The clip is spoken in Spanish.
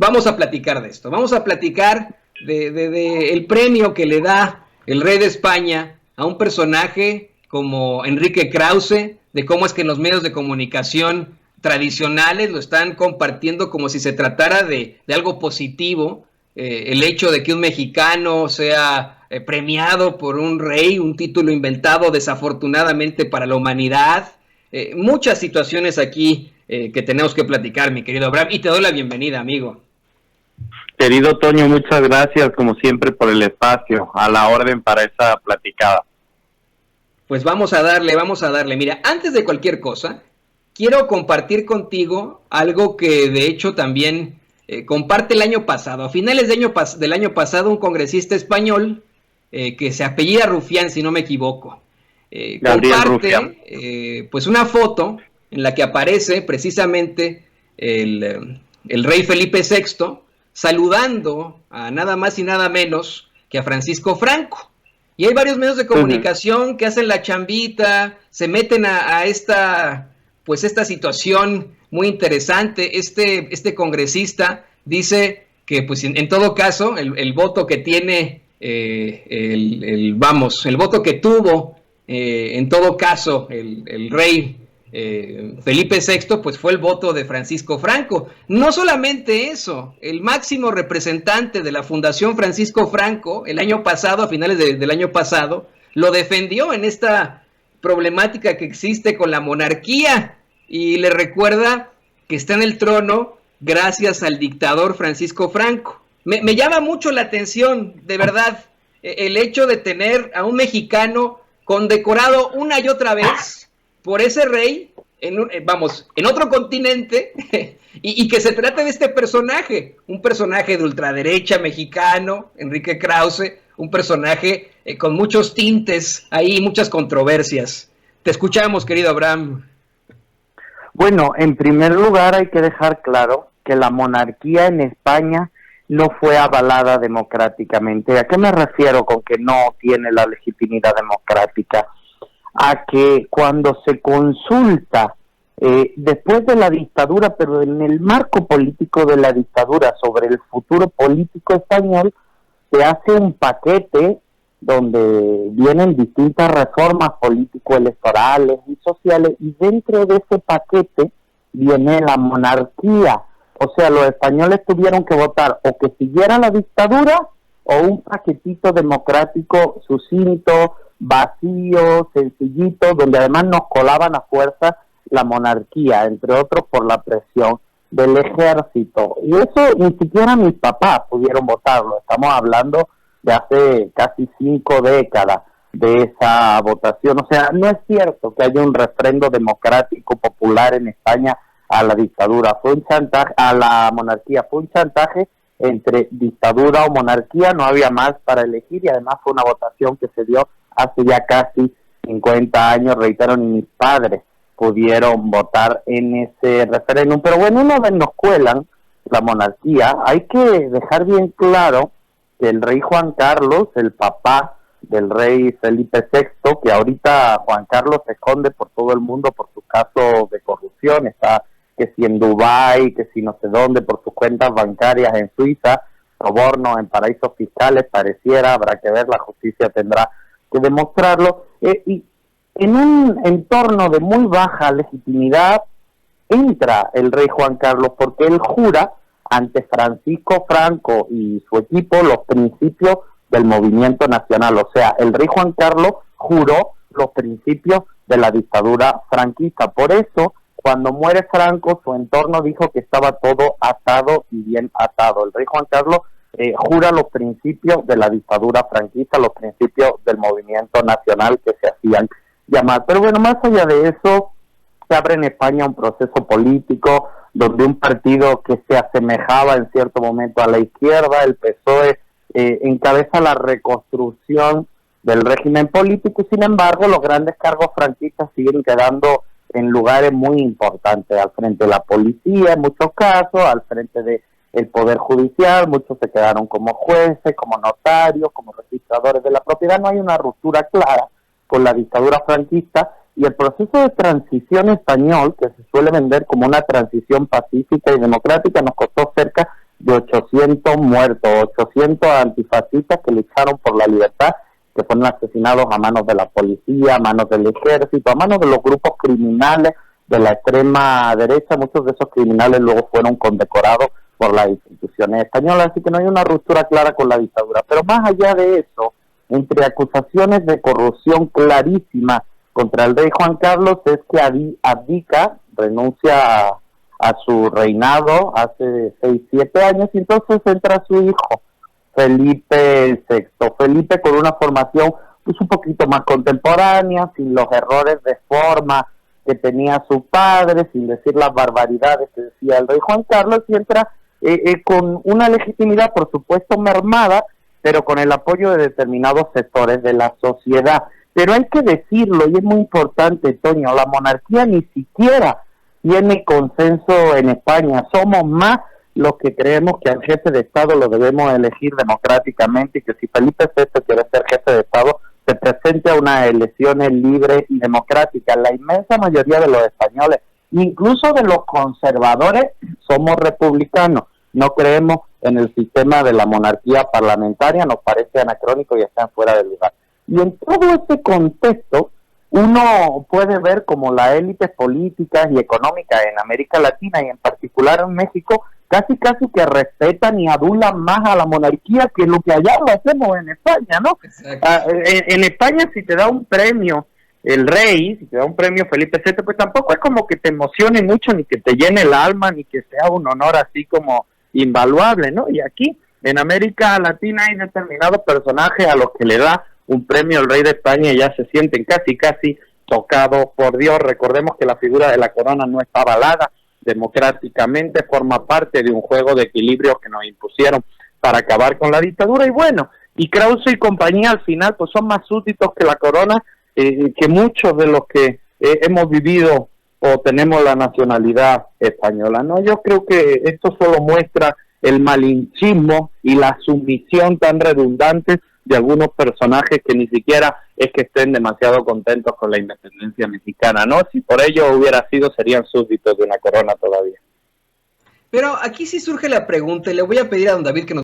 vamos a platicar de esto, vamos a platicar de el premio que le da el rey de España a un personaje como Enrique Krause, de cómo es que en los medios de comunicación tradicionales lo están compartiendo como si se tratara de algo positivo, el hecho de que un mexicano sea premiado por un rey, un título inventado desafortunadamente para la humanidad, muchas situaciones aquí que tenemos que platicar, mi querido Abraham, y te doy la bienvenida, amigo. Querido Toño, muchas gracias como siempre por el espacio, a la orden para esa platicada. Pues vamos a darle. Mira, antes de cualquier cosa, quiero compartir contigo algo que de hecho también comparte el año pasado. A finales del año pasado, un congresista español que se apellida Rufián, si no me equivoco, comparte pues una foto en la que aparece precisamente el rey Felipe VI saludando a nada más y nada menos que a Francisco Franco. Y hay varios medios de comunicación que hacen la chambita, se meten a esta situación muy interesante. Este congresista dice que pues en todo caso el voto que tiene, el voto que tuvo en todo caso el rey Felipe VI, pues fue el voto de Francisco Franco. No solamente eso, el máximo representante de la Fundación Francisco Franco, el año pasado, a finales del año pasado, lo defendió en esta problemática que existe con la monarquía y le recuerda que está en el trono gracias al dictador Francisco Franco. Me llama mucho la atención, de verdad, el hecho de tener a un mexicano condecorado una y otra vez por ese rey, en otro continente, y que se trate de este personaje, un personaje de ultraderecha mexicano, Enrique Krause, un personaje con muchos tintes ahí, muchas controversias. Te escuchamos, querido Abraham. Bueno, en primer lugar hay que dejar claro que la monarquía en España no fue avalada democráticamente. ¿A qué me refiero con que no tiene la legitimidad democrática? A que cuando se consulta después de la dictadura, pero en el marco político de la dictadura, sobre el futuro político español, se hace un paquete donde vienen distintas reformas político-electorales y sociales, y dentro de ese paquete viene la monarquía. O sea, los españoles tuvieron que votar o que siguiera la dictadura o un paquetito democrático sucinto, vacío, sencillito, donde además nos colaban a fuerza la monarquía, entre otros por la presión del ejército. Y eso ni siquiera mis papás pudieron votarlo. Estamos hablando de hace casi 5 décadas de esa votación. O sea, no es cierto que haya un refrendo democrático popular en España a la dictadura. Fue un chantaje a la monarquía, fue un chantaje entre dictadura o monarquía, no había más para elegir, y además fue una votación que se dio hace ya casi 50 años, reitero, ni mis padres pudieron votar en ese referéndum. Pero bueno, una vez nos cuelan la monarquía, hay que dejar bien claro que el rey Juan Carlos, el papá del rey Felipe VI, que ahorita Juan Carlos se esconde por todo el mundo por su caso de corrupción, está que si en Dubái, que si no sé dónde, por sus cuentas bancarias en Suiza, sobornos en paraísos fiscales, pareciera, habrá que ver, la justicia tendrá que demostrarlo, y en un entorno de muy baja legitimidad entra el rey Juan Carlos porque él jura ante Francisco Franco y su equipo los principios del movimiento nacional. O sea, el rey Juan Carlos juró los principios de la dictadura franquista. Por eso, cuando muere Franco, su entorno dijo que estaba todo atado y bien atado. El rey Juan Carlos jura los principios de la dictadura franquista, los principios del movimiento nacional que se hacían llamar. Pero bueno, más allá de eso, se abre en España un proceso político donde un partido que se asemejaba en cierto momento a la izquierda, el PSOE, encabeza la reconstrucción del régimen político, y sin embargo los grandes cargos franquistas siguen quedando en lugares muy importantes, al frente de la policía en muchos casos, al frente del Poder Judicial, muchos se quedaron como jueces, como notarios, como registradores de la propiedad. No hay una ruptura clara con la dictadura franquista, y el proceso de transición español, que se suele vender como una transición pacífica y democrática, nos costó cerca de 800 muertos, 800 antifascistas que lucharon por la libertad, que fueron asesinados a manos de la policía, a manos del ejército, a manos de los grupos criminales de la extrema derecha. Muchos de esos criminales luego fueron condecorados por las instituciones españolas, así que no hay una ruptura clara con la dictadura. Pero más allá de eso, entre acusaciones de corrupción clarísima contra el rey Juan Carlos, es que abdica, renuncia a su reinado hace 6-7 años, y entonces entra su hijo, Felipe VI. Felipe, con una formación pues un poquito más contemporánea, sin los errores de forma que tenía su padre, sin decir las barbaridades que decía el rey Juan Carlos, y entra con una legitimidad, por supuesto, mermada, pero con el apoyo de determinados sectores de la sociedad. Pero hay que decirlo, y es muy importante, Toño, la monarquía ni siquiera tiene consenso en España. Somos más los que creemos que al jefe de Estado lo debemos elegir democráticamente, y que si Felipe VI quiere ser jefe de Estado, se presente a unas elecciones libres y democráticas. La inmensa mayoría de los españoles, incluso de los conservadores, somos republicanos. No creemos en el sistema de la monarquía parlamentaria, nos parece anacrónico y está fuera de lugar. Y en todo este contexto, uno puede ver como las élites políticas y económicas en América Latina y en particular en México casi que respetan y adulan más a la monarquía que lo que allá lo hacemos en España, ¿no? En España, si te da un premio el rey, si te da un premio Felipe VI, pues tampoco es como que te emocione mucho, ni que te llene el alma, ni que sea un honor así como invaluable, ¿no? Y aquí en América Latina hay determinados personajes a los que le da un premio el rey de España y ya se sienten casi tocados por Dios. Recordemos que la figura de la corona no está avalada democráticamente, forma parte de un juego de equilibrio que nos impusieron para acabar con la dictadura. Y bueno, y Krause y compañía al final pues son más súbditos que la corona, que muchos de los que hemos vivido o tenemos la nacionalidad española, ¿no? Yo creo que esto solo muestra el malinchismo y la sumisión tan redundante de algunos personajes que ni siquiera es que estén demasiado contentos con la independencia mexicana, ¿no? Si por ello hubiera sido, serían súbditos de una corona todavía. Pero aquí sí surge la pregunta, y le voy a pedir a don David que nos